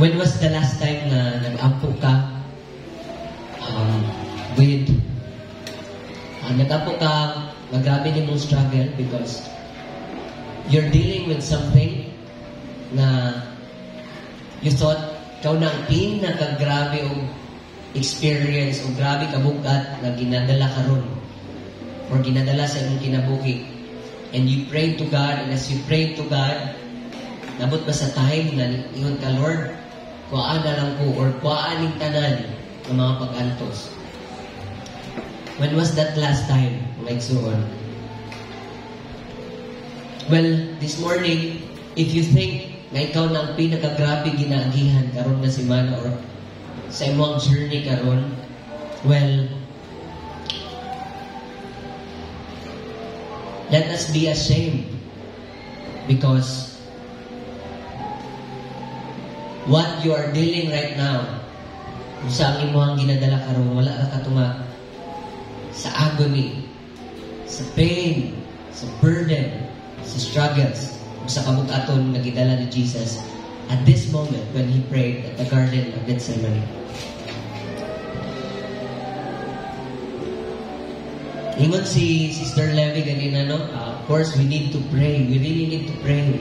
When was the last time na nag-ampo ka with nag-ampo ka grabe ni mong struggle because you're dealing with something na you thought ikaw na ang pinakagrabe o experience o grabe kabugat na ginadala karon or ginadala sa imong kinabuhi, and you pray to God, and as you pray to God, nabot ba sa time na ingon ka, Lord, kuhaan na lang ko or kuhaan ning tanan ng mga pag-antos. When was that last time? Like so on. Well, this morning, if you think na ikaw na ang pinakagrabe ginaagihan karon na semana or sa imong journey karon, well, let us be ashamed because what you are dealing right now, kung sa ang imong ginadala karon, wala ka katuma sa agony, sa pain, sa burden, sa struggles, sa kabukaton na gidala ni Jesus at this moment when He prayed at the Garden of Gethsemane. Ingon si Sister Levy ganina, no? Of course, we need to pray. We really need to pray.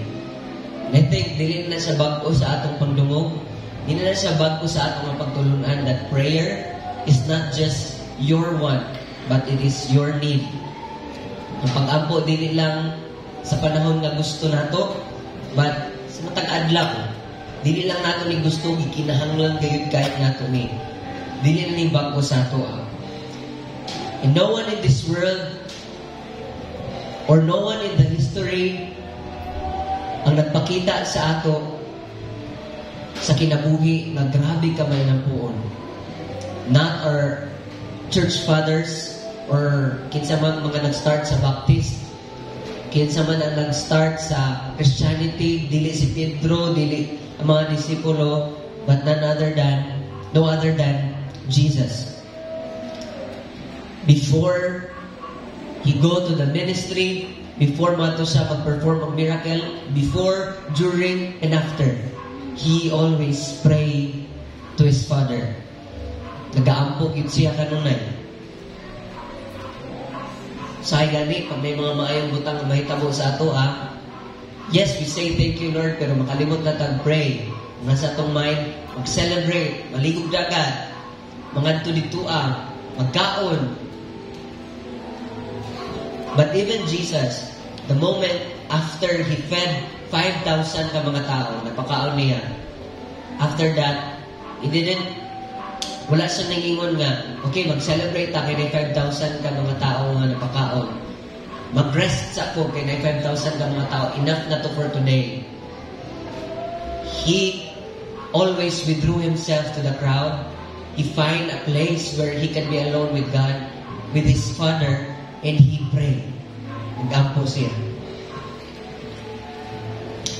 And I think, dili na siya bago sa atong pagdungog. Dili na siya bago sa atong pagtulunan that prayer is not just your want, but it is your need. Ang pag-ampo, dili lang sa panahon na gusto nato, but sa matag adlaw, dili lang nato ni gusto, gikinahanglan gayud kahit nato ni. Dili na ni bago sa ato. And no one in this world or no one in the history ang nagpakita sa ato sa kinabuhi na grabe kamay ng puon. Not our church fathers or kinsa man mga nag-start sa Baptist, kinsa man ang nag-start sa Christianity, dili si Pedro, dili ang mga disipulo, but no other than Jesus. Before He go to the ministry, before mato siya mag-perform ang miracle, before, during, and after, He always pray to His Father. Nag-aampok yun siya kanunay. Say gani, pag may mga maayong butang mahitabo sa ato, yes, we say thank you, Lord, pero makalimot na tag-pray. Nasa atong mind, mag-celebrate, maligog dagat, mangadto dito, magkaon. But even Jesus, the moment after He fed 5,000 ka mga tao, napakaon niya. After that, wala siya nangingon nga, okay, mag-celebrate kay na 5,000 ka mga tao nga napakaon. Mag-rest sa ako kay na 5,000 ka mga tao. Enough na to for today. He always withdrew Himself to the crowd. He find a place where He can be alone with God, with His Father, and He prayed. Nag-ampo siya.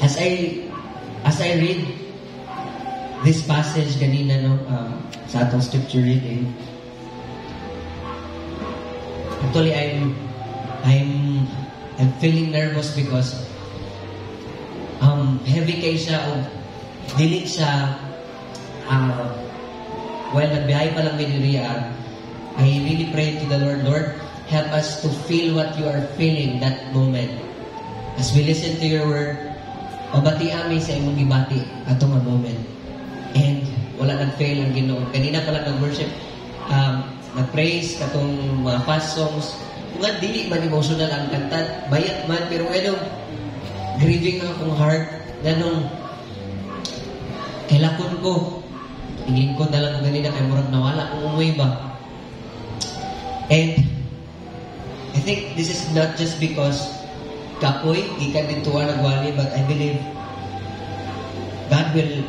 As I read this passage kanina, no, sa atong scripture reading, actually I'm feeling nervous because heavy kay siya o dili siya while nagbiyahe pa lang miniriya, I really pray to the Lord, help us to feel what you are feeling that moment. As we listen to your word, mabati ami sa imong gibati atong nga moment. And wala nag-fail ang Ginoo. Kanina pa lang nag-worship, nag-praise katong mga past songs. Nga dili man emotional ang kanta, bayat man, pero grieving ang akong heart, ganong kailakon ko. Tingin ko na lang ganina kay murag nawala kung umuwi ba. And I think this is not just because kapoy, gikan dito nagwali, but I believe God will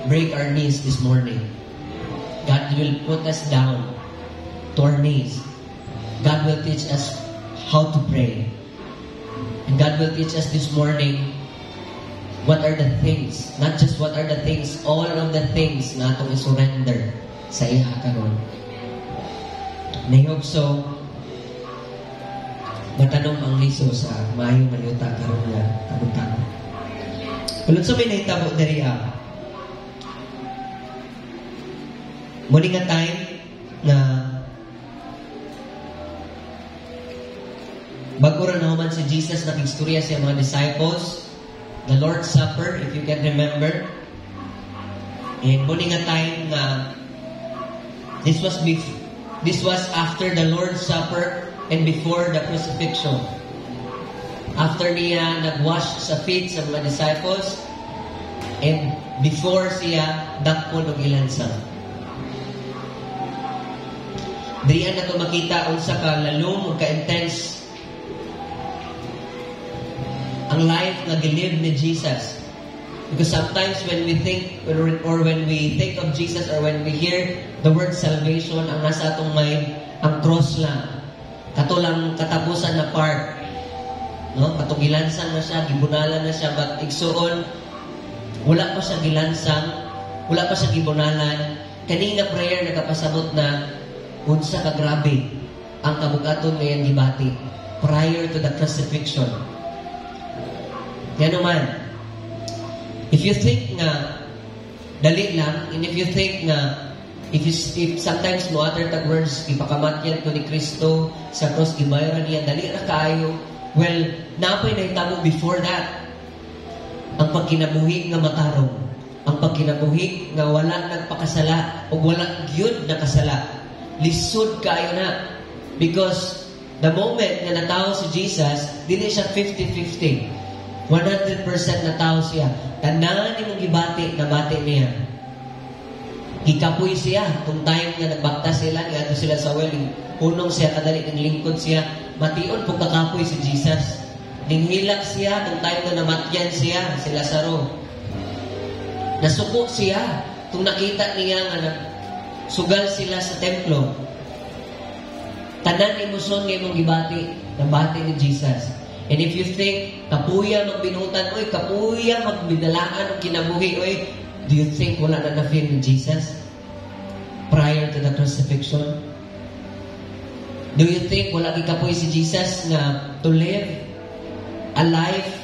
break our knees this morning. God will put us down to our knees. God will teach us how to pray. And God will teach us this morning what are the things, not just what are the things, all of the things na atong isurrender sa Iha karon. And I hope so, matanong ang liso sa maayong mayuta karon nga kabutang. Kulod sa may nahitabo diri muli nga time na bago ra naman si Jesus nakigstorya sa mga disciples, the Lord's Supper, if you can remember. And muli nga time na this was after the Lord's Supper and before the crucifixion. After niya nagwash sa feet sa mga disciples and before siya dakpon og ilansang. Diyan na ito makita unsa ka lalong o ka-intense ang life na gilive ni Jesus. Because sometimes when we think or when we think of Jesus or when we hear the word salvation, ang nasa atong mind, ang cross lang. Katulang katapusan na part. No? Katugilansang na siya, gibunalan na siya, but igsuon, wala pa siya gilansang, wala pa siya gibunalan. Kanina prayer nakapasabot na unsa ka grabe ang kabugaton ngayon gibati prior to the crucifixion. Yan naman, if you think na dali lang, and if you think na if sometimes mo utter tag words ipakamatyan ko ni Kristo sa cross gibayran niya dali ra kaayo, well napoy nahitabo before that ang pagkinabuhi nga matarong, ang pagkinabuhi nga wala nagpakasala o wala gyud nakasala. Lisod kayo na. Because the moment na natao si Jesus, dili siya 50-50. 100% natao siya. Tanan ni mong gibati, nabati niya. Gikapoy siya. Kung time na nagbakta sila, ngayon sila sa well, punong siya, kadali ng lingkod siya. Mation kung kakapoy si Jesus. Ninghilak siya, kung time na namatyan siya, si Lazaro. Nasuko siya. Kung nakita niya nga sugal sila sa templo. Tanan emosyon nga imong gibati, nabati ni Jesus. And if you think, kapuya magbinutan, oy, kapuya magbidalaan ang kinabuhi, oy, do you think wala na na-feel ni Jesus prior to the crucifixion? Do you think wala kikapoy si Jesus na to live a life,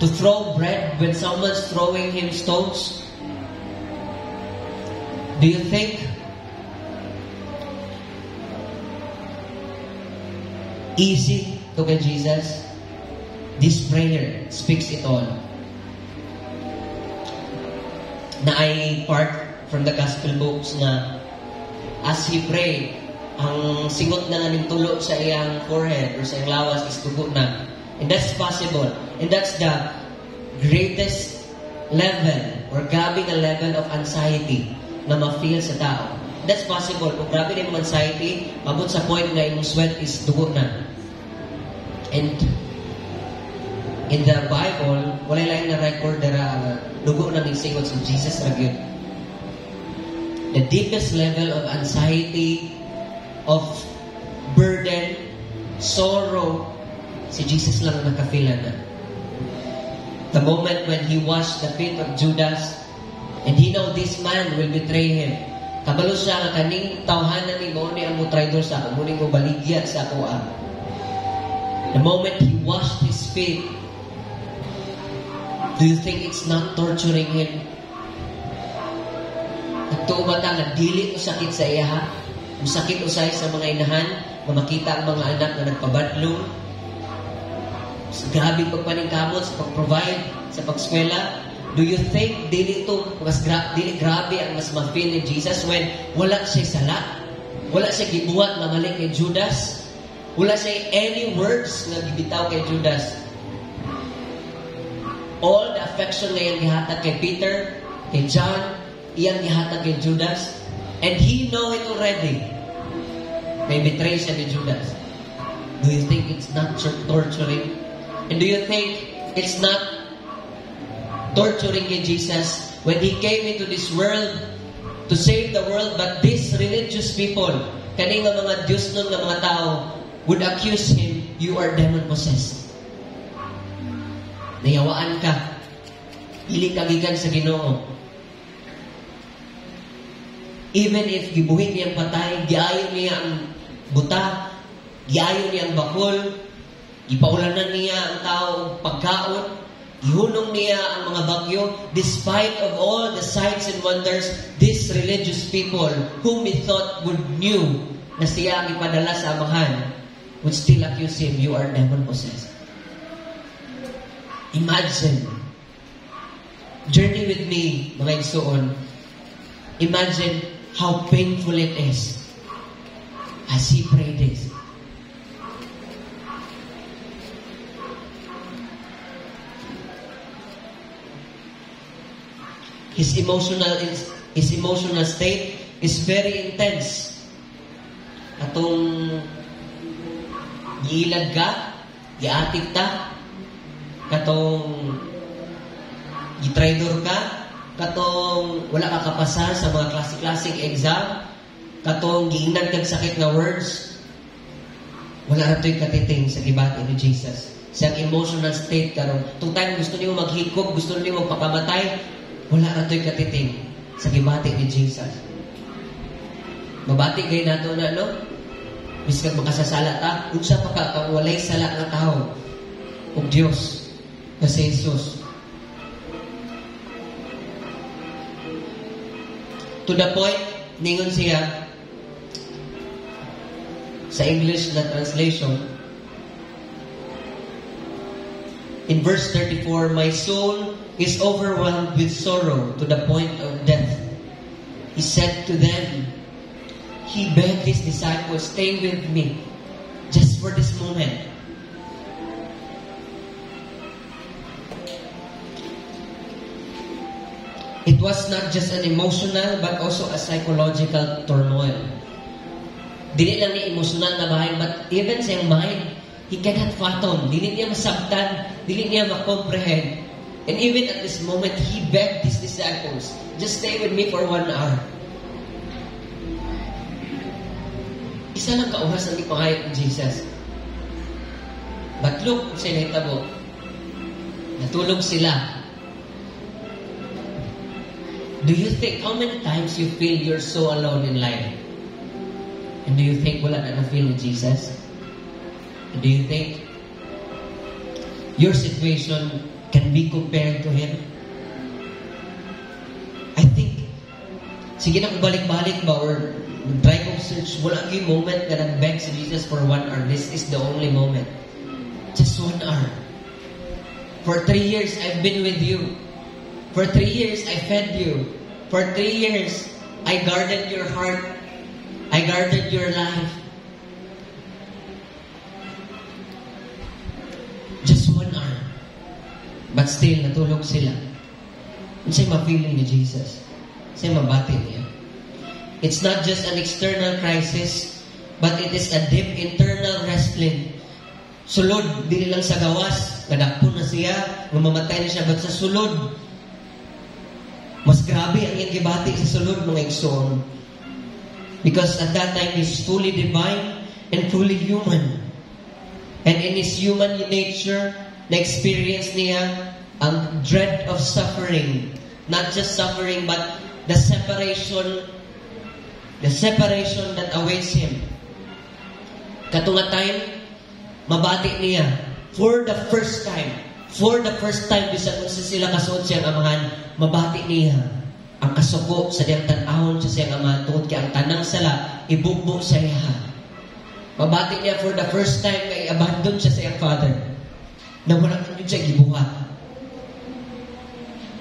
to throw bread when someone's throwing him stones? Do you think easy to get Jesus? This prayer speaks it all. Na ay part from the gospel books na as he prayed, ang singot na nga tulo sa iyang forehead or sa iyang lawas is tugo na. And that's possible. And that's the greatest level or grabbing a level of anxiety na ma-feel sa tao. That's possible. Kung grabe na yung anxiety, mabot sa point na yung sweat is dugo na. And in the Bible, wala lang na record na dugo na ng singot sa Jesus ragyon. The deepest level of anxiety, of burden, sorrow, si Jesus lang ang nakafeel na. The moment when he washed the feet of Judas, and he know this man will betray him. Kabalo siya nga kaning tawhanan ni mo ni ang traitor sa ako, muning mo baligya sa ako. The moment he washed his feet, do you think it's not torturing him? Nagtuo ba ta nga dili o sakit sa iya ha? Masakit usay sa mga inahan na makita ang mga anak na nagpabadlong. Grabe pagpaningkamot sa pag-provide sa pagskwela. Do you think dili grabe ang mas ma-feel ni Jesus when wala siya sala? Wala siya gibuhat na mali kay Judas? Wala siya any words na gibitaw kay Judas? All the affection na iyang gihatag kay Peter, kay John, iyang gihatag kay Judas, and he know it already. May betray siya ni Judas. Do you think it's not torturing? And do you think it's not torturing kay Jesus when he came into this world to save the world, but these religious people, kaning mga Diyos nun ng mga tao, would accuse him, you are demon-possessed. Nayawaan ka. Ili kagigan sa Ginoo. Even if gibuhin niya ang patay, giayon niya ang buta, giayon niya ang bakol, gipaulanan niya ang tao pagkaon, Ihunong niya ang mga bagyo. Despite of all the signs and wonders, these religious people whom he thought would knew na siya ang ipadala sa amahan would still accuse him, you are demon-possessed. Imagine. Journey with me, mga igsoon. Imagine how painful it is as he prayed this. His emotional state is very intense. Atong giilad ka, giatik ta, katong gitraidor ka, katong wala ka kapasa sa mga classic exam, katong giingnan kag sakit nga words, wala na to'y katiting sa gibati ni Jesus. Siyang emotional state karon. Tung time gusto niyo maghikog, gusto niyo magpakamatay, wala na to'y katiting sa gibati ni Jesus. Mabati kayo nato na, no? Biskag makasasala ta, unsa pa ka kang walay sala nga tao o Diyos na si Jesus. To the point, ningon siya sa English na translation, in verse 34, my soul is overwhelmed with sorrow to the point of death. He said to them, he begged his disciples, stay with me just for this moment. It was not just an emotional but also a psychological turmoil. Dili lang ni emotional na bahay, but even sa mind, he cannot fathom. Dili niya masabtan, dili niya makomprehend. And even at this moment, he begged his disciples, just stay with me for 1 hour. Isa lang kauras ang ipangayot ni Jesus. But look, kung sila hitabo, natulog sila. Do you think, how many times you feel you're so alone in life? And do you think wala na na-feel ni Jesus? And do you think your situation can be compared to Him? I think, sige na kung balik-balik ba or try kong search, wala yung moment na nag-beg si Jesus for 1 hour. This is the only moment. Just 1 hour. For 3 years, I've been with you. For 3 years, I fed you. For 3 years, I guarded your heart. I guarded your life. Just 1 hour. But still, natulog sila. Ano sa'yo ma-feeling ni Jesus? Sa'yo mabati niya? It's not just an external crisis, but it is a deep internal wrestling. Sulod, dili lang sa gawas, nadakpo na siya, mamamatay na siya, but sa sulod, mas grabe ang iyang gibati sa sulod, mga igsoon. Because at that time, He's fully divine and fully human. And in His human nature, na-experience niya ang dread of suffering. Not just suffering, but the separation that awaits Him. Katunga time, mabati niya, for the first time, bisan kung sila kasuot siyang amahan, mabati niya ang kasuko sa diyang tanahon sa siyang amahan tungod kay ang tanang sala, ibugbo sa iya. Mabati niya for the first time kay abandon siya sa iyang father. Na wala kang yun siya gibuhat.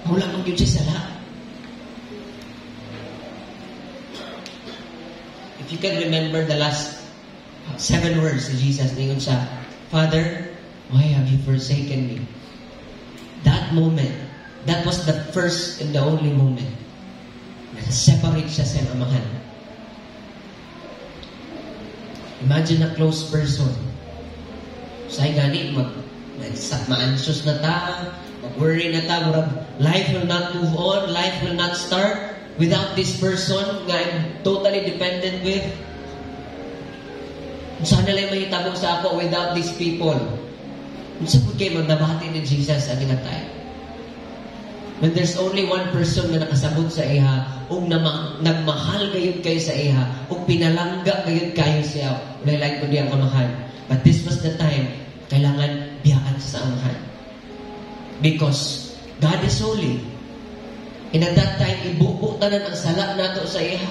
Wala kang yun siya sala. If you can remember the last 7 words ni Jesus, ningon siya, Father, why have you forsaken me? That moment, that was the first and the only moment na separate siya sa amahan. Imagine a close person. Say gani, ma-anxious na ta, mag-worry na ta, life will not move on, life will not start without this person nga I'm totally dependent with. Sana lang mahitabong sa ako without these people. Unsa po kayo magnabati ni Jesus at nga tayo? When there's only one person na nakasabot sa iha, ug nagmahal gayud kayo sa iha, ug pinalangga gayud kayo siya, wala like ko diyang amahan. But this was the time, kailangan biyaan sa amahan. Because God is holy. And at that time, ibubo tanan ang sala nato sa iya.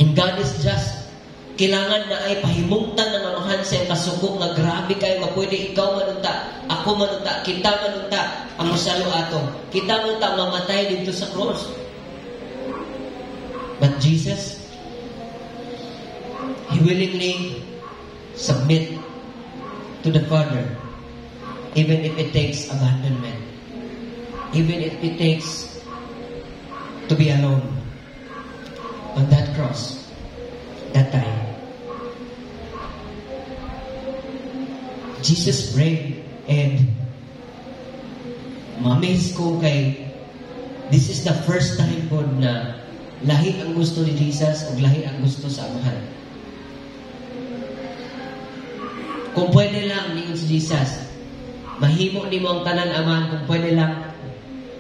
And God is just. Kailangan na ay pahimungtan ng anuhan sa kasuko nga grabe kayo nga pwede ikaw manunta, ako manunta, kita manunta, ang musalo ato. Kita manunta mamatay dito sa cross. But Jesus, He willingly submit to the Father, even if it takes abandonment, even if it takes to be alone on that cross, that time. Jesus prayed, and ma-amaze ko kay this is the first time po na lahi ang gusto ni Jesus o lahi ang gusto sa Amahan. Kung pwede lang niyon si Jesus, mahimo ni mo ang tanan Amahan, kung pwede lang,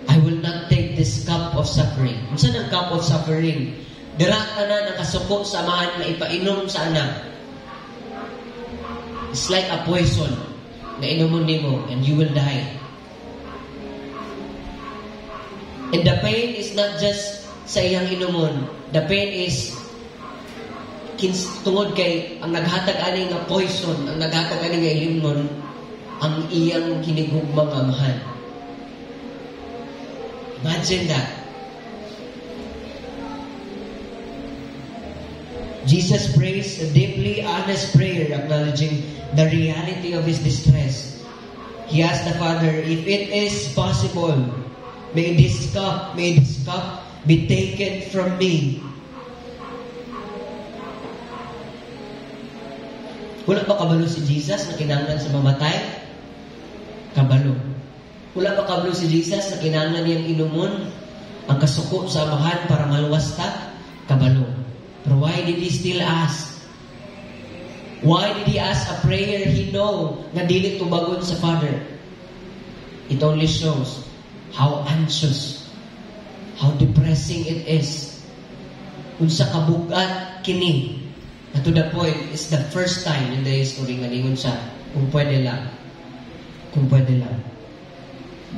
I will not take this cup of suffering. Unsa ang cup of suffering? Dira tanan ang kasuko sa Amahan na ipainom sa anak. It's like a poison na inumon nimo and you will die. And the pain is not just sa iyang inumon. The pain is tungod kay ang naghatag ani nga poison, ang naghatag ani nga ilimnon, ang iyang hinigugmang amahan. Imagine that. Jesus prays a deeply honest prayer, acknowledging the reality of his distress. He asked the Father, if it is possible, may this cup be taken from me. Wala ba kabalo si Jesus na kinahanglan sa mamatay? Kabalo. Wala ba kabalo si Jesus na kinahanglan niyang inumon ang kasuko sa amahan para maluwas ta? Kabalo. But why did he still ask? Why did he ask a prayer he know na dili tubagon sa Father? It only shows how anxious, how depressing it is. Unsa kabugat kini. And to the point, it's the first time in the history nga ningon siya, kung pwede lang,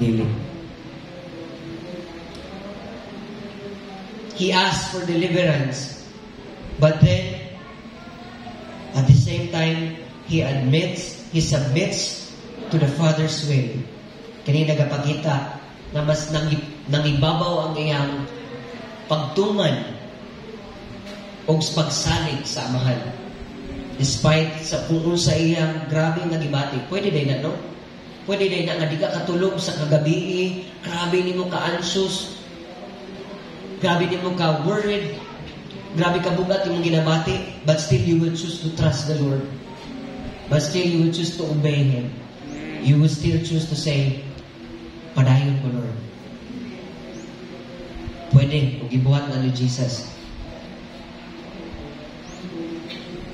dili. He asked for deliverance. But then, at the same time, he submits to the Father's will. Kani nagapakita na mas nangibabaw ang iyang pagtuman o pagsalig sa amahan. Despite sa kung sa iyang grabe nga gibati. Pwede din na, no? Pwede din na nga di ka katulog sa kagabi, grabe ni mo ka-anxious, grabe ni mo ka-worried, grabe ka bugat yung ginabati, but still you will choose to trust the Lord. But still you will choose to obey Him. You will still choose to say, padayon ko, Lord. Pwede, kung gibuhat na ni Jesus.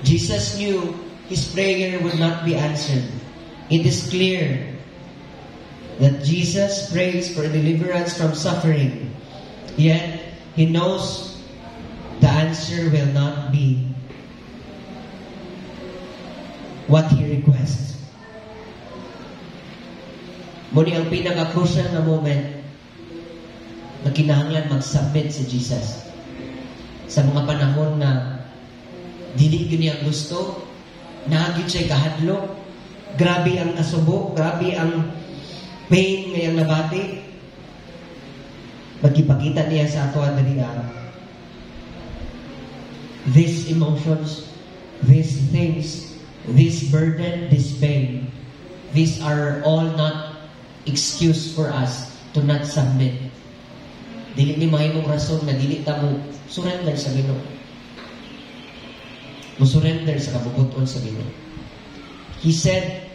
Jesus knew His prayer would not be answered. It is clear that Jesus prays for deliverance from suffering. Yet, He knows the answer will not be what He requests. Muni ang pinaka-crucial na moment na kinahanglan mag-submit si Jesus. Sa mga panahon na dili gyud niya gusto, naagid siya kahadlok, grabe ang kasubo, grabe ang pain ngayang nabati, magipakita niya sa ato dali these emotions, these things, this burden, this pain, these are all not excuse for us to not submit. Dili ni mahimong rason na dili ta mo surrender sa Ginoo. Mo surrender sa kabubuton sa Ginoo. He said,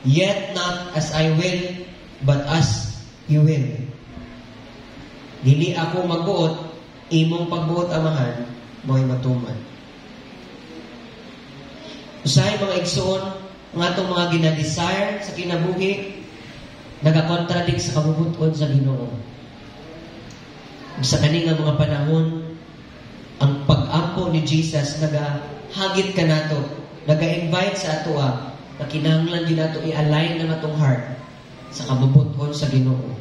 "Yet not as I will, but as you will." Dili ako magbuot, imong pagbuot amahan, mo'y matuman. Usahay mga igsoon, ang atong mga ginadesire sa kinabuhi, nagakontradict sa kabubuton sa Ginoo. Sa kaninga mga panahon, ang pag-ampo ni Jesus nagahagit ka nato, naga-invite sa ato na kinahanglan din nato i-align ng atong heart sa kabubuton sa Ginoo.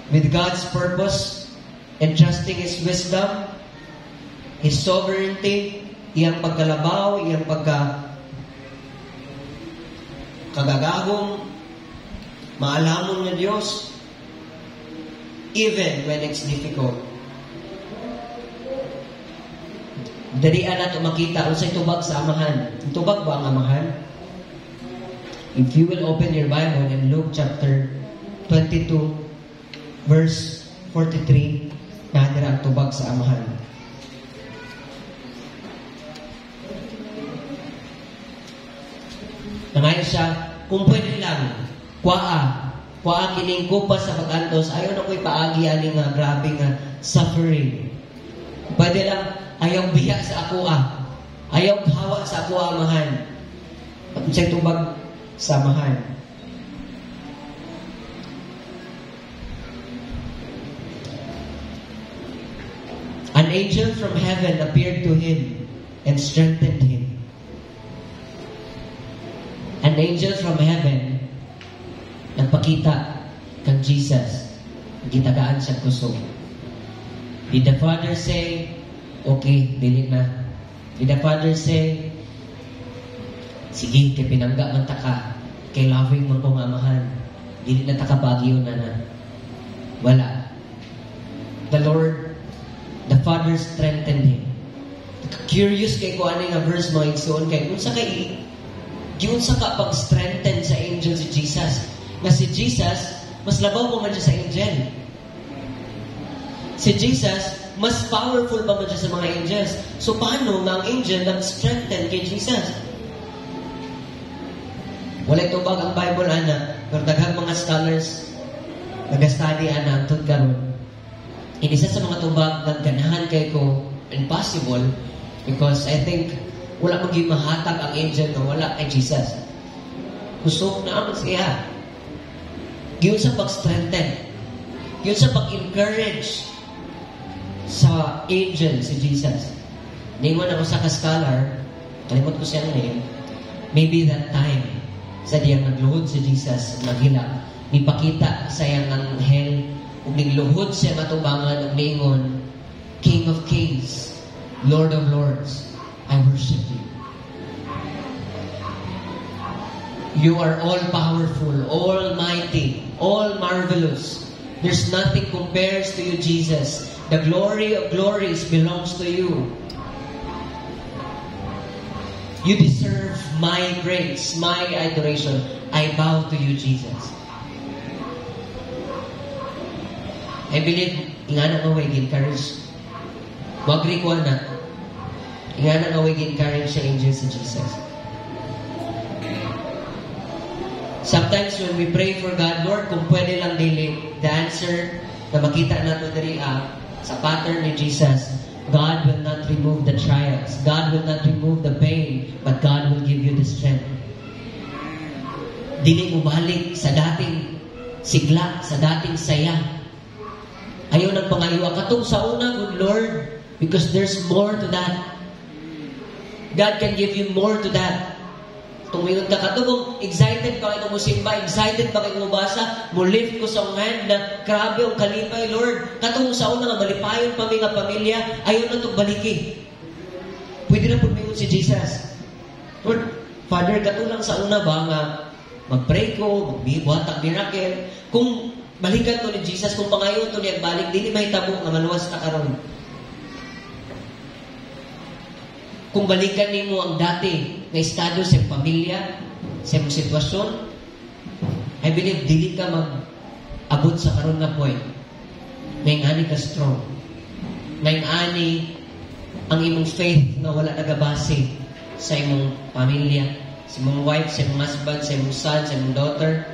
With God's purpose and trusting His wisdom, His sovereignty, iyang pagkalabaw, iyang kagagahong, maalamon ng Diyos, even when it's difficult. Darian nato makita unsay tubag sa amahan. Tubag ba ang amahan? If you will open your Bible in Luke chapter 22 verse 43, nadira ang tubag sa amahan. Nangayon siya, kung pwede lang, kuaa kining kupa sa pag-antos, ayaw na ko'y paagi aning nga grabe nga suffering. Pwede lang, ayaw biya sa ako ayaw hawa sa ako amahan. At siya'y tubag sa amahan. An angel from heaven appeared to him and strengthened him. An angel from heaven nagpakita kang Jesus. Gitagaan siya kusog. Did the Father say, okay, dili na. Did the Father say, sige, kay pinangga man ta ka, kay loving mo kong amahan, dili na ta ka bagyo na. Wala. The Lord, the Father strengthened him. Curious kay ko ano nga verse mo, igsoon kay, kung sa kay, yun sa ka pag-strengthen sa angel si Jesus. Na si Jesus, mas labaw mo man siya sa angel. Si Jesus, mas powerful pa man siya sa mga angels. So, paano nga ang angel nag-strengthen kay Jesus? Wala itubag ang Bible, ana. Pero daghang mga scholars nag-study, ana, antod karon. Inisa sa mga tubag nagganahan kay ko impossible because I think wala maging mahatag ang angel na wala kay Jesus. Kusog na ang siya. Yun sa pag-strengthen. Yun sa pag-encourage sa angel si Jesus. Ningon ako sa ka-scholar, kalimot ko siya name, maybe that time, sa diyang nagluhod si Jesus, naghila, ipakita sa iyang anghel, ug nigluhod siya matubangan ug ningon, King of Kings, Lord of Lords, I worship you. You are all-powerful, almighty, all marvelous. There's nothing compares to you, Jesus. The glory of glories belongs to you. You deserve my praise, my adoration. I bow to you, Jesus. I believe, ingana nga way encourage. Wagri ko na. Ingana nga way encourage sa angels si Jesus. Sometimes when we pray for God, Lord, kung pwede lang dili, the answer na makita nato diri sa pattern ni Jesus, God will not remove the trials. God will not remove the pain, but God will give you the strength. Dili mo balik sa dating sigla, sa dating saya. Ayaw nagpangayo katong sa una, good Lord, because there's more to that. God can give you more to that. Tumingon ka katong excited ba kayo mo simba, excited ba kayo mo basa, mo lift ko sa hand na grabe ang kalipay, Lord. Katong sa una nga malipayon pa nga pamilya, ayaw na itong baliki. Pwede na pumingon si Jesus. Lord, Father, katulang sa una ba nga mag-pray ko, magbibuhat ang miracle. Kung balikan to ni Jesus, kung pangayon to niya balik, di mahitabo nga maluwas na karon. Kung balikan nimo ang dati na estado sa pamilya, sa sitwasyon, I believe dili ka mag-abot sa karon na point. Ngayong ani ka strong. Ngayong ani ang imong faith na wala nagabase sa imong pamilya, sa imong wife, sa imong husband, sa imong son, sa imong daughter,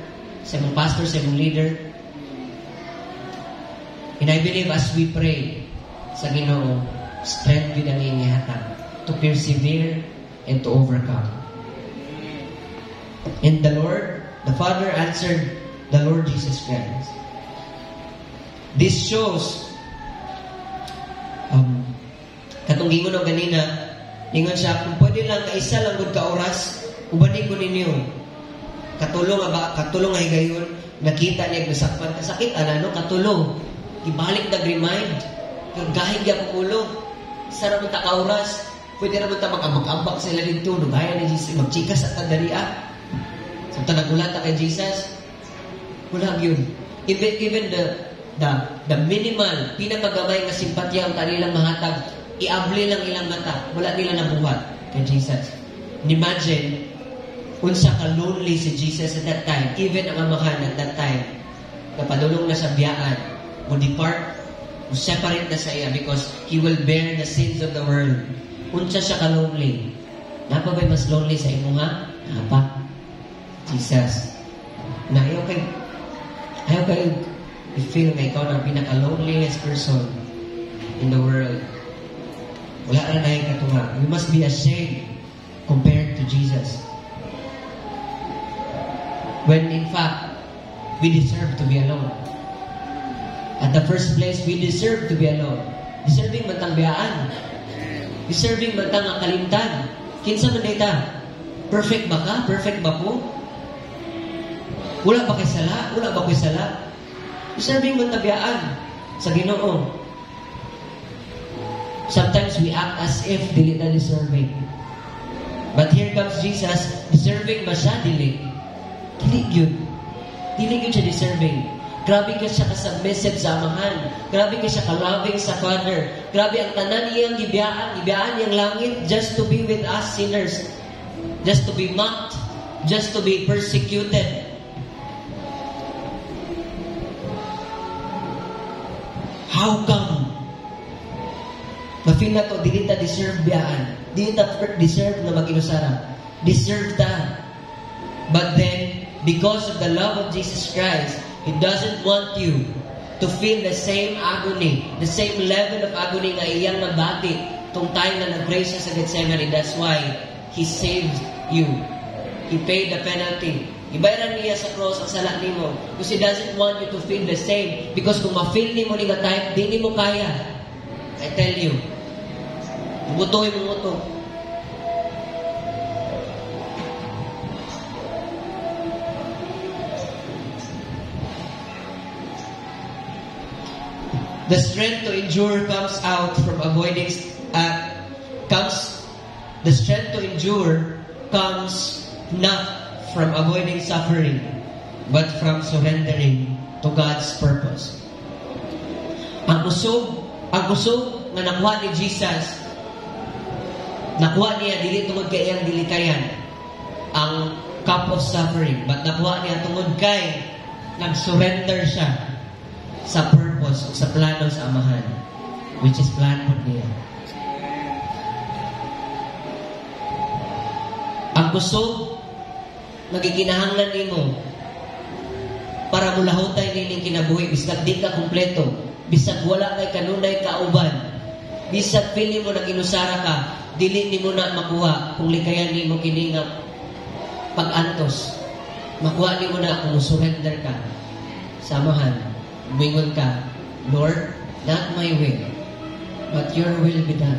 sa imong pastor, sa imong leader. And I believe as we pray sa Ginoo, strength yun ang ihatag to persevere and to overcome. And the Lord, the Father answered the Lord Jesus Christ. This shows, katong gingon ng ganina, ingon siya, kung pwede lang, kaisa lang good ka oras, ubanin ko ninyo. katulong nga higayon, nakita niya nasakpan kasakit ano katulong. Ibalik nag-remind, gahig niya pumulo. Sarap mo ta kauras, pwede na mo ta mag-ambak sila dito, gaya ni Jesus, magchikas at tadariya. So tanagulat kay Jesus, wala yun. Even the minimal, pinakagamay nga simpatya ang kanilang mahatag, iabli lang ilang mata, wala nila nabuhat kay Jesus. Imagine, unsa ka lonely si Jesus at that time, even ang amahan at that time, napadulong na sa biyaan, mo depart, mo separate na sa iya because He will bear the sins of the world. Unsa siya ka lonely? Napa ba'y mas lonely sa imo ha? Napa? Jesus. Na ayaw kayo i-feel na ikaw ng pinaka-loneliest person in the world. Wala na na yung katunga. We must be ashamed compared to Jesus. When in fact, we deserve to be alone. At the first place, we deserve to be alone. Deserving matang biyaan. Deserving matang kalimtan. Kinsa man dita? Perfect ba ka? Perfect ba po? Wala ba kay sala? Wala ba kay sala? Deserving matang biyaan sa Ginoo. Sometimes we act as if dili na deserving. But here comes Jesus, deserving ba siya? Dili. Dili yun. Dili yun siya deserving. Grabe ka siya ka-submissive sa amahan. Grabe ka siya ka-loving sa Father. Grabe ang tanan niyang gibiyaan niyang langit just to be with us sinners. Just to be mocked. Just to be persecuted. How come? Mafeel na to, dili ta deserve biyaan. Dili ta deserve na mag-inusara. Deserve ta. But then, because of the love of Jesus Christ, He doesn't want you to feel the same agony, the same level of agony nga iyang nabati tong time na nag-pray siya sa Gethsemane. That's why He saved you. He paid the penalty. Ibayaran niya sa cross ang sala nimo. Because He doesn't want you to feel the same. Because kung ma-feel nimo ni nga type, di nimo kaya. I tell you. Butoy mo to. The strength to endure comes out from avoiding the strength to endure comes not from avoiding suffering, but from surrendering to God's purpose. Ang usog nga nakuha ni Jesus, nakuha niya dili tungod kay iyang dilikayan ang cup of suffering, but nakuha niya tungod kay nag-surrender siya sa purpose, sa plano sa amahan, which is plan po niya. Ang kusog, nagikinahanglan nimo para mulahutay nining kinabuhi, bisag di ka kumpleto, bisag wala kay kanunay kauban, bisag pili mo nang inusara ka, dili nimo na makuha kung likayan nimo kini nga pag-antos. Makuha nimo na kung surrender ka sa amahan. Mingon ka, Lord, not my will, but your will be done.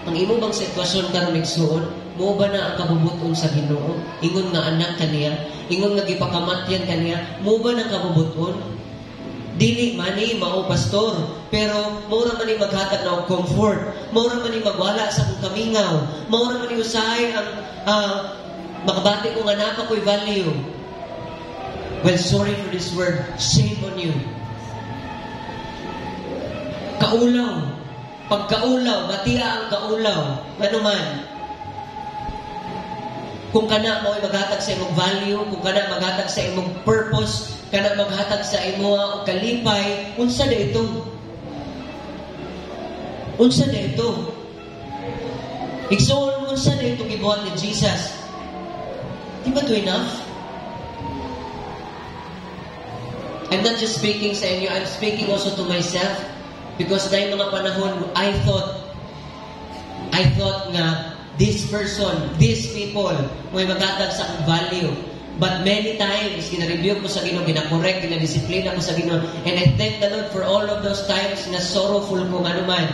Ang imo bang sitwasyon karon igsuon, mo ba na ang kabubuton sa Ginoo? Ingon nga anak kaniya, ingon nga gipakamatyan kaniya, mo ba na kabubuton? Dili man ni mao pastor, pero mura man ni maghatag na og comfort, mura man ni magwala sa kong kamingaw, mura man ni usahay ang makabati ko nga napa ko'y value. Well, sorry for this word. Shame on you. Kaulaw. Pagkaulaw, matia ang kaulaw. Ano man. Kung kana mo ay maghatag sa imong value, kung kana maghatag sa imong purpose, kana maghatag sa imong kalipay, unsa na ito? Unsa na ito? Igsoon, unsa na ito gibuhat ni Jesus? Di ba ito enough? I'm not just speaking sa inyo, I'm speaking also to myself because na yung mga panahon, I thought nga this person, these people, may maghatag sa value. But many times, gina-review ko sa Ginoo, gina-correct, gina-disiplina ko sa Ginoo. And I thank the Lord for all of those times na sorrowful ko manuman.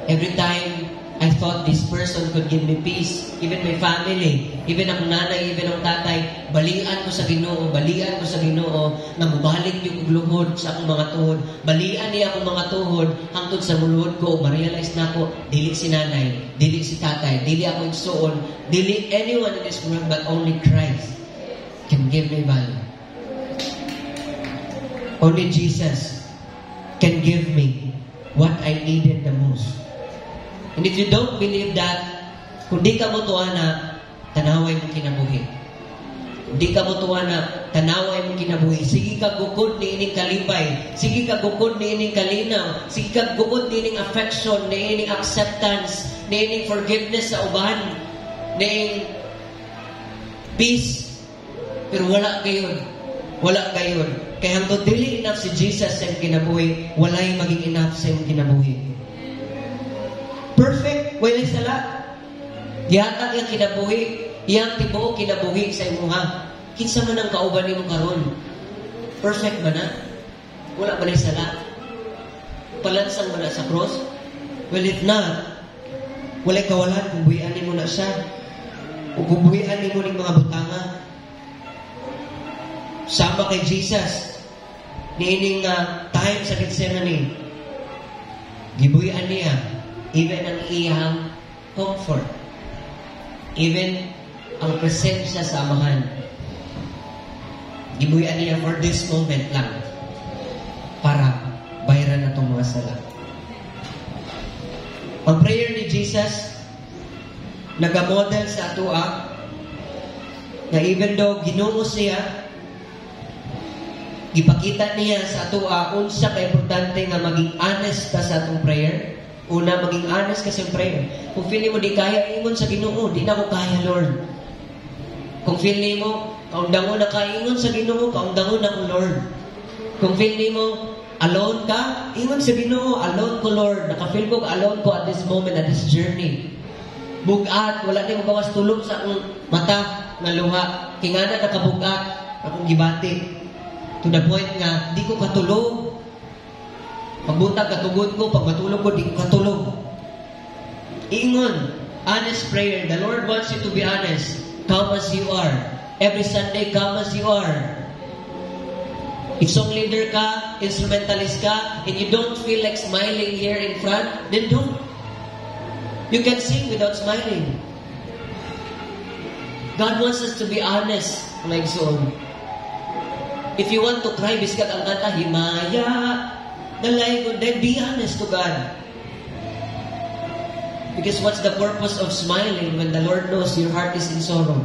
Every time, I thought this person could give me peace. Even my family, even ang nanay, even ang tatay, balian ko sa Ginoo, balian ko sa Ginoo, na mubalik niyo kong luhod sa akong mga tuhod. Balian niya akong mga tuhod, hangtod sa muluhod ko, ma-realize na ako, dili si nanay, dili si tatay, dili ako igsuon, dili anyone in this world, but only Christ can give me value. Only Jesus can give me what I needed the most. And if you don't believe that, kung di ka mo tuwana, tanaway mo kinabuhi. Kung di ka mo tuwana, tanaway mo kinabuhi. Sige ka gukod ni ining kalipay. Sige ka gukod ni ining kalinaw. Sige ka gukod ni ining affection, ni ining acceptance, ni ining forgiveness sa uban, ni ining peace. Pero wala kayon. Wala kayon. Kaya hanggang dili enough si Jesus sa kinabuhi, walay maging enough sa kinabuhi. Perfect, wala sala. Gihatag yung kinabuhi, iyang tibuo kinabuhi sa imuha. Kinsa man ang kauban nimo karon? Perfect ba na? Wala ba na sala? Palansang ba na sa cross? Well, if not, wala kawalan kung buhian nimo na siya. O kung buhian nimo ng mga butanga. Sama kay Jesus, niining time sa Gethsemane, gibuhian niya, even ang iyang comfort, even ang presensya sa amahan. Gibuhian niya for this moment lang, para bayaran na itong mga sala. Ang prayer ni Jesus, nagamodel sa atua, na even though Ginoo siya, ipakita niya sa atua, unsa ka importante nga maging honest ka sa atong prayer. Una, maging honest ka sa prayer. Kung feeling mo di kaya, ingon sa Ginoo, di na ko kaya, Lord. Kung feeling mo, kaundangon na ka, ingon sa Ginoo, kaundangon na ko, Lord. Kung feeling mo, alone ka, ingon sa Ginoo, alone ko, Lord. Nakafeel ko, alone ko at this moment, at this journey. Bugat, wala na yung bawas tulog sa akong mata na luha. Kingana nakabugat, akong gibati. To the point nga, di ko katulog. Pagbutag katugod ko, pag matulog ko, di ko katulog. Ingon, honest prayer. The Lord wants you to be honest. Come as you are. Every Sunday, come as you are. If song leader ka, instrumentalist ka, and you don't feel like smiling here in front, then don't. You can sing without smiling. God wants us to be honest, like so. If you want to cry, biskat ang kanta, himaya, dalay ko, then be honest to God. Because what's the purpose of smiling when the Lord knows your heart is in sorrow?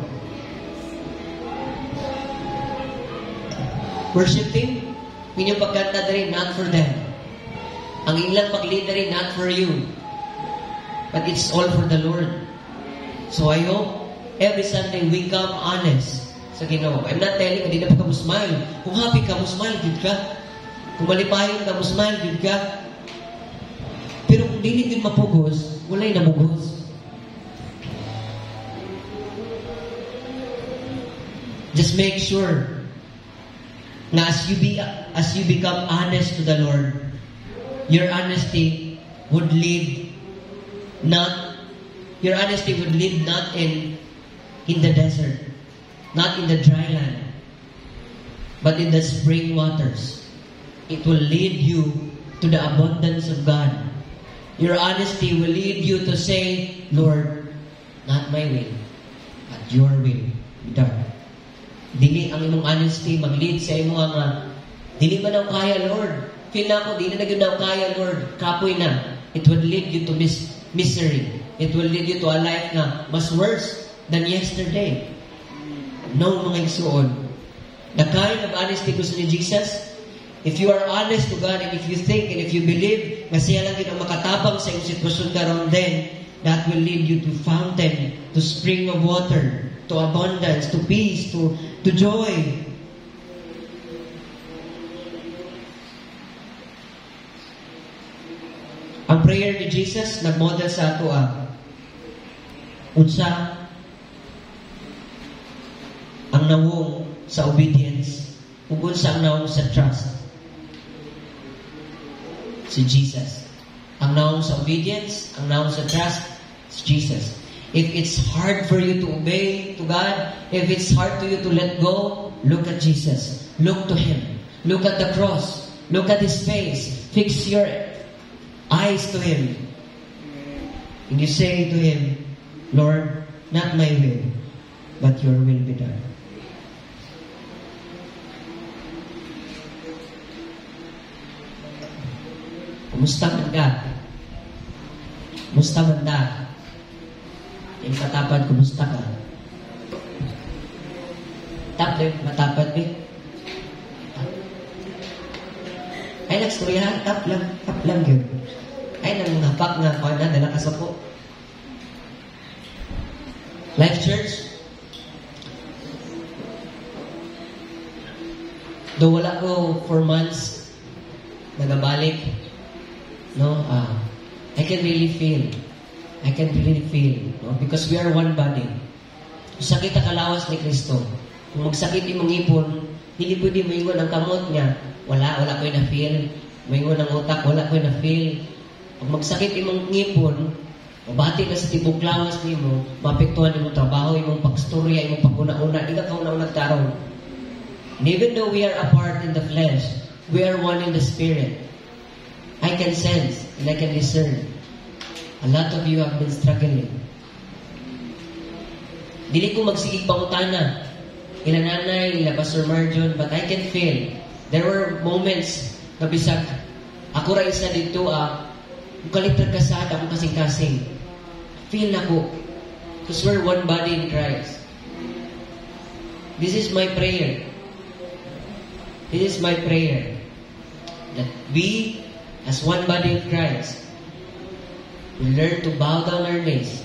Worshiping, inyong pagkanta rin, not for them. Ang ilang paglida rin, not for you. But it's all for the Lord. So I hope, every Sunday we come honest sa Ginoo. I'm not telling, hindi na pa ka mo smile. Kung happy ka mo smile, good ka. Kung malipayon ka mo smile, good ka. Pero kung hindi din mapugos, wala'y namugos. Just make sure na as you become honest to the Lord, your honesty would lead not in the desert, not in the dry land, but in the spring waters. It will lead you to the abundance of God. Your honesty will lead you to say, Lord, not my will, but your will be done. Dili ang imong honesty mag-lead sa imo nga, dili man ako kaya, Lord. Feel na ako, dili na gyud ako kaya, Lord. Kapoy na. It will lead you to misery. It will lead you to a life na mas worse than yesterday. No, mga igsuon. The kind of honesty gusto ni Jesus, if you are honest to God and if you think and if you believe na siya lang din ang makatabang sa iyong sitwasyon karon, then that will lead you to fountain, to spring of water, to abundance, to peace, to joy. Ang prayer ni Jesus nagmodel sa ato unsa ang nawong sa obedience ug unsa ang nawong sa trust. Si Jesus ang nawong sa obedience, ang nawong sa trust, It's Jesus. If it's hard for you to obey to God, if it's hard to you to let go, look at Jesus. Look to Him. Look at the cross. Look at His face. Fix your eyes to Him. And you say to Him, Lord, not my will, but your will be done. Kumusta man ka? Kumusta man ka? Yung katapad, kumusta ka? Matapad, eh. Ay, nagstoryahan, tap lang yun. Ay, nanghapak nga ko na, dala ka sa po. Life Church, though wala ko 4 months, nagabalik, no, I can really feel, no, because we are one body. Kung sakit ang kalawas ni Kristo, kung magsakit yung ipon, hindi pwede maingon ang kamot niya, wala ko yung na-feel, maingon ang utak, wala ko yung na-feel. Kung magsakit yung ipon, mabati ka sa tibok lawas ni mo, mapektuhan yung trabaho, yung pagstorya, yung paguna-una, di ka kauna-una nagkaroon. And even though we are apart in the flesh, we are one in the spirit. I can sense and I can discern. A lot of you have been struggling. Dili ko magsigig pangutana. Ila nanay, ila Pastor Marjon, but I can feel. There were moments na bisag, ako ra isa dito, kalipad kasada, akong kasing-kasing. Feel na ko. Because we're one body in Christ. This is my prayer. This is my prayer. That we, as one body in Christ, we learn to bow down our knees,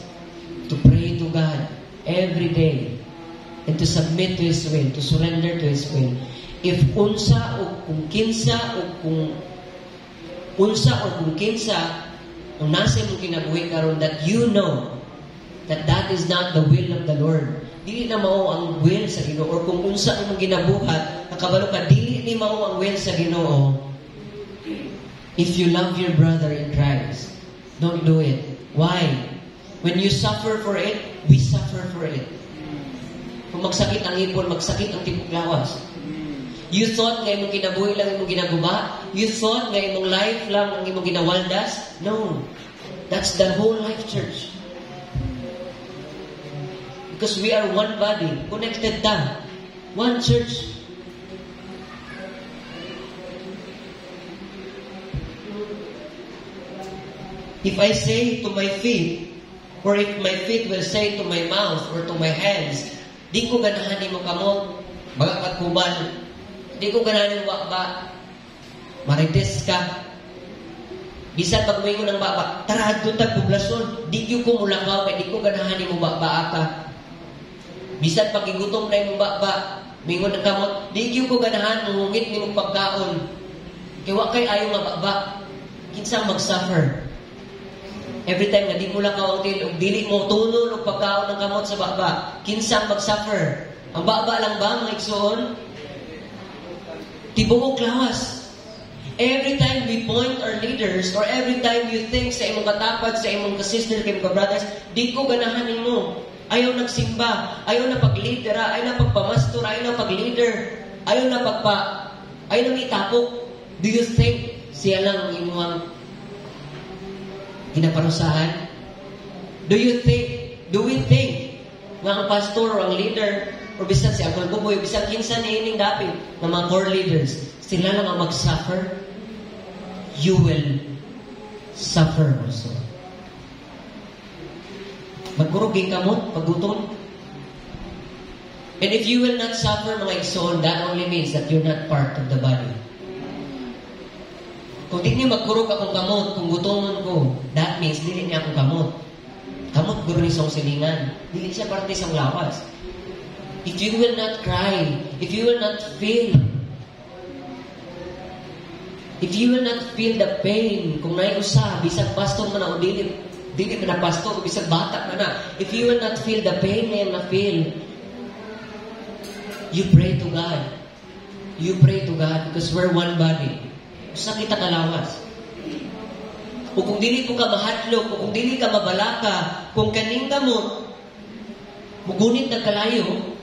to pray to God every day, and to submit to His will, to surrender to His will. If unsa o kung kinsa ang nasa mong kinabuhi karon, that you know that that is not the will of the Lord. Dili na mao ang will sa Ginoo, or kung unsa ang ginabuhat, nakabalo ka dili ni mao ang will sa Ginoo. If you love your brother in Christ, don't do it. Why? When you suffer for it, we suffer for it. Kung magsakit ang ipon, magsakit ang tibok lawas. You thought nga imong kinabuhi lang imong ginaguba? You thought nga imong life lang ang imong ginawaldas? No. That's the whole life, church. Because we are one body, connected ta. One church. If I say to my feet, or if my feet will say to my mouth or to my hands, di ko ganahan mo kamot, baga katkuban, di ko ganahan mo ba, marites ka. Bisan pag may ng baba, tara, tuntag poblasyon, di ko mulakaw, di ko ganahan mo ba ka. Bisan pag igutom na yung baba, mingon ng kamot, di ko ganahan, mungungit ni mong pagkaon. Kaya kay ayaw nga baba, kinsang mag-suffer. Every time na di mo lang kauntin, o dili mo tunol o pagkaon ng kamot sa baba, kinsang mag-suffer. Ang baba lang ba, mga igsoon? Tibuok lawas. Every time we point our leaders, or every time you think sa imong katapad, sa imong ka-sister, sa imong ka-brothers, di ko ganahan mo. Ayaw nagsimba, ayaw na pag-leader, ayaw na pagpamastor, ayaw na pag-leader, ayaw na itapok. Do you think siya lang ang imuhang ginaparusahan? Do we think nga ang pastor o ang leader o bisan si Uncle Buboy, bisan kinsa ni ining dapit ng mga core leaders, sila lang ang mag-suffer? You will suffer also. Magkuruging kamot, pagutom. And if you will not suffer, mga igsoon, that only means that you're not part of the body. Kung di niyo magkurog akong kamot, kung gutomon ko, that means dili niya akong kamot. Kamot guro ni isang silingan. Dili siya parte sa lawas. If you will not cry, if you will not feel the pain, kung na'y usa, bisag pastor man ako, dili man na pastor, bisag bata man na, if you will not feel the pain na yung na-feel, you pray to God. You pray to God because we're one body. Usa kita kalawas. O kung dili ko ka mahadlok, o kung dili ka mabalaka, kung kaning kamot, mugunit na kalayo,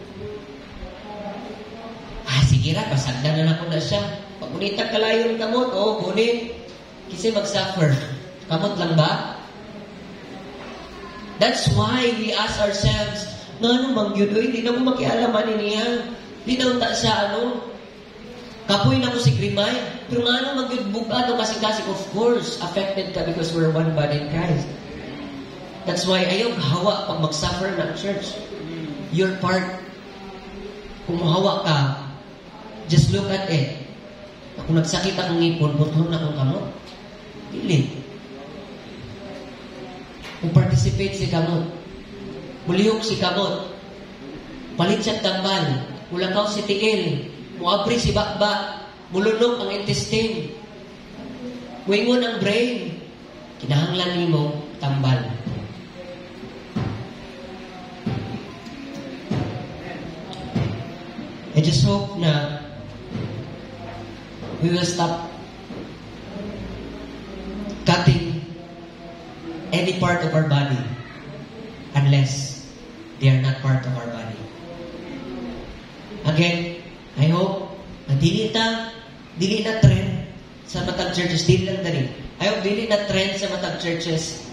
sige ra, pasagdan na ako na siya. Pag gunit na kalayo ng kamot, gunit. Kasi mag-suffer. Kamot lang ba? That's why we ask ourselves, nga naman yun, hindi na mo makialaman niya. Hindi na unta siya, kapoy na ko si Grimay. Pero nga naman yun, buka no kasing-kasing, of course, affected ka because we're one body in Christ. That's why ayaw hawa pag mag-suffer ng church. Your part, kung mahawa ka, just look at it. Kung nagsakit akong ngipon, butlong na akong kamot. Dili. Kung participate si kamot, muliyok si kamot, palit siya tambal, mulakaw si tiil, muabri si bakba, mulunok ang intestine, muingon ang brain, kinahanglan nimo tambal. I just hope na we will stop cutting any part of our body unless they are not part of our body. Again, I hope na dili na trend sa matag churches, dili lang dali. I hope dili na trend sa matag churches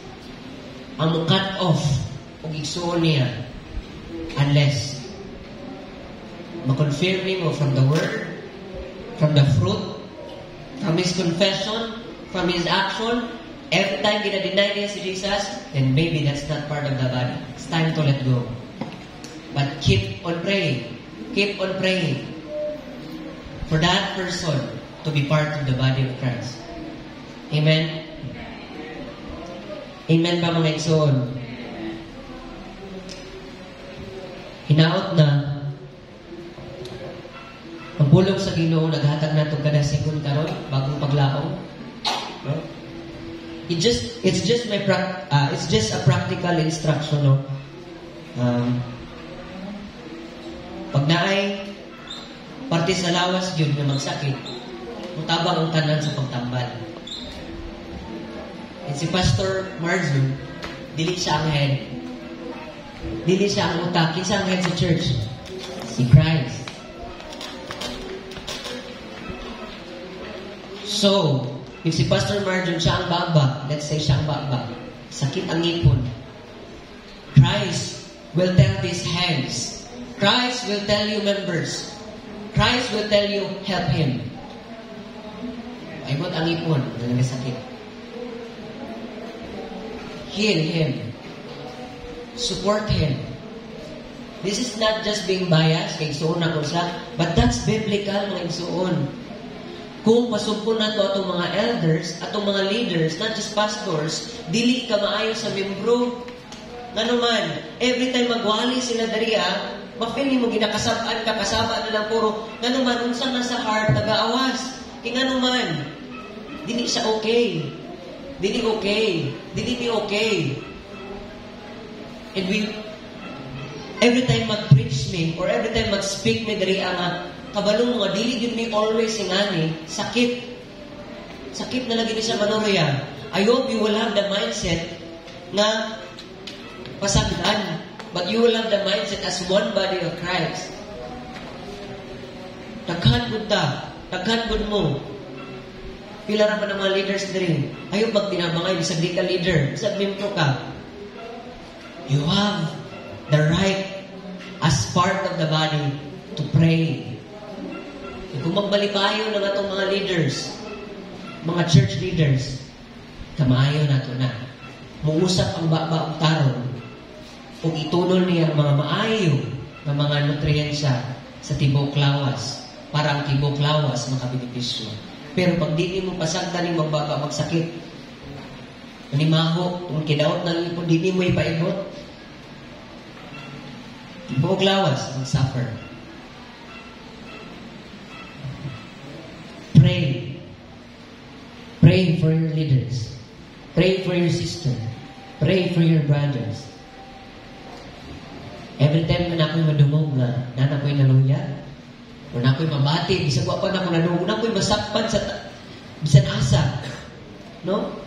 ang cut off o igsuon niya unless ma-confirm mo from the word, from the fruit, from his confession, from his action. Every time gina-deny niya si Jesus, then maybe that's not part of the body. It's time to let go. But keep on praying. Keep on praying for that person to be part of the body of Christ. Amen? Amen ba mga igsoon? Hinaot na ang pulong sa Ginoo naghatag nato kada sekund karon bagong paglaom. No? It's just a practical instruction, no. Pag naay parte sa lawas yun na magsakit, mutabang ang tanan sa pagtambal. And si Pastor Marzu, dili siya ang head. Dili siya ang utak. Kinsa ang head sa church? Si Christ. So, if si Pastor Marjon siya ang baba, let's say siya ang baba, sakit ang ngipon, Christ will tell these hands, Christ will tell you members, Christ will tell you, help him. Aybot ang ngipon, nangasakit. Heal him. Support him. This is not just being biased, kay igsuon ako sa, but that's biblical, mga igsuon. Kung pasugpon na to atong mga elders, atong mga leaders, not just pastors, dili ka maayo sa membro. Nga naman, every time magwali sila dariya, ma-feel mo ginakasabaan ka, kasaba na lang puro, nga naman, unsa na sa heart, nag-aawas. Nga naman, dili siya okay. Dili okay. Dili okay. And every time mag-preach me, or every time mag-speak me dariya nga, kabalong mga dili yun may always ingani, sakit. Sakit na lagi ni siya manuroya. I hope you will have the mindset na pasagdan, but you will have the mindset as one body of Christ. Daghan gud mo. Pila ra man ang mga leaders diri. Ayaw magtinabangay, bisag di ka leader, bisag membro ka. You have the right as part of the body to pray. Kung magbalipayo ng atong mga leaders, mga church leaders, kamayo na ito na. Muusap ang baba ang taron kung itulol niya ang mga maayo ng mga nutriyensya sa tibok lawas para ang tibok lawas makabenepisyo. Pero pag di mo pasagdan yung magbaba, magsakit, manimaho, kung kidaot ng ipon, di mo ipaigot, tibok lawas, mag-suffer. Pray. Pray for your leaders. Pray for your sister. Pray for your brothers. Every time na ako'y madumog na ako'y naluya, o na ako'y mabati, bisag pa na ako nadumog, na ako'y masakpan sa bisan asa. No?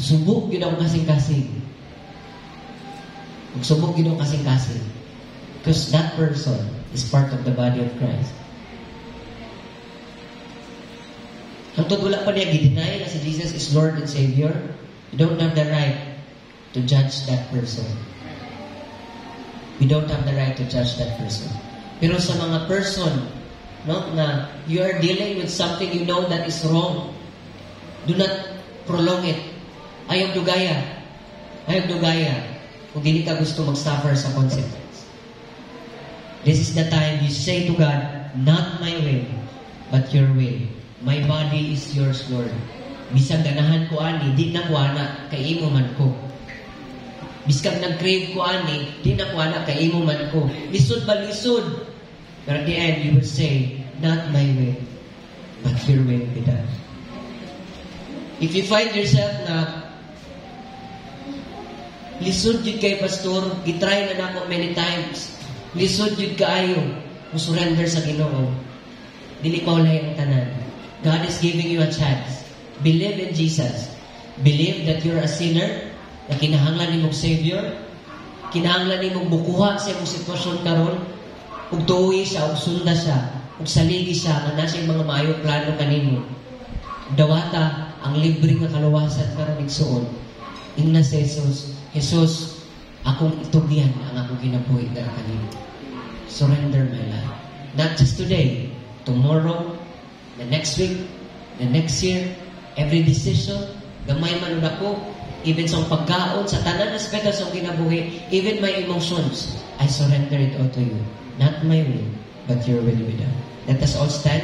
Subok yun ako kasing-kasing. Ug subok gid kasing-kasing. Because that person is part of the body of Christ. Hangtod wala pa niya gideny na si Jesus is Lord and Savior, you don't have the right to judge that person. We don't have the right to judge that person. Pero sa mga person, no, na you are dealing with something you know that is wrong, do not prolong it. Ayaw dugaya. Ayaw dugaya. Kung dili ka gusto mag-suffer sa consequence. This is the time you say to God, not my will, but your will. My body is yours, Lord. Bisag ganahan ko ani, di na kuana, kay imo man ko. Biskag nag-crave ko ani, di na kuana, kay imo man ko. Lisod ba lisod? But at the end, you will say, not my will, but your will be done. If you find yourself na lisod yun kay pastor, gitry na nako many times, lisod yun kaayo, musurrender sa Ginoo, dili pa ulay ang tanan. God is giving you a chance. Believe in Jesus. Believe that you're a sinner, na kinahanglan nimong Savior, kinahanglan nimong bukuha sa imong sitwasyon karon, ug tuoy siya, ug sunda siya, ug saligi siya, nga nasa mga maayo plano kanimo. Dawata ang libre nga kaluwasan karon igsuon. Ingna si Jesus, Jesus, akong itugyan ang akong kinabuhi dara kanimo. Surrender my life. Not just today, tomorrow, the next week, the next year, every decision, gamay man ako, even sa pagkaon, sa tanan aspeto sa kinabuhi, even my emotions, I surrender it all to you. Not my will, but your will be done. Let us all stand.